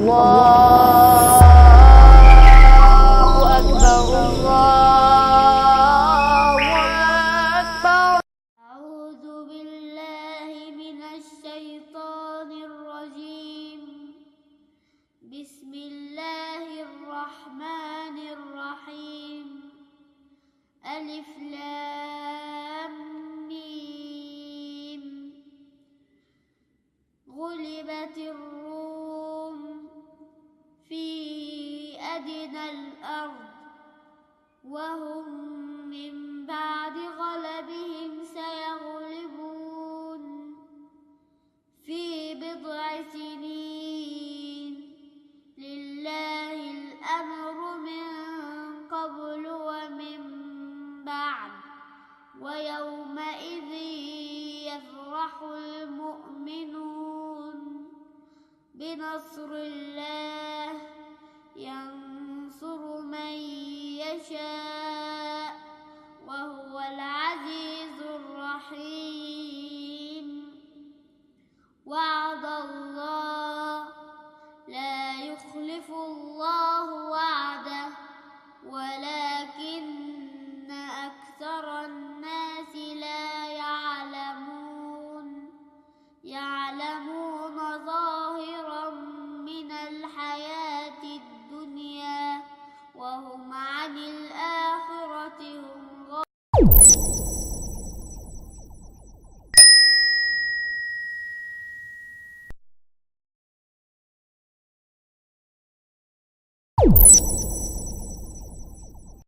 أكبر الله أكبر. أعوذ بالله من الشيطان الرجيم. بسم الله الرحمن الرحيم. ألف لام ميم. غلبت الروم في أدنى الأرض وهم من بعد غلبهم سيغلبون في بضع سنين. لله الأمر من قبل ومن بعد ويومئذ يفرح المؤمنون بنصر الله ينصر من يشاء وهو العزيز الرحيم. وعد الله لا يخلف الله وعده ولكن أكثر الناس لا يعلمون ظاهرا من الحياة الدنيا وهم عن الآخرة هم غافلون.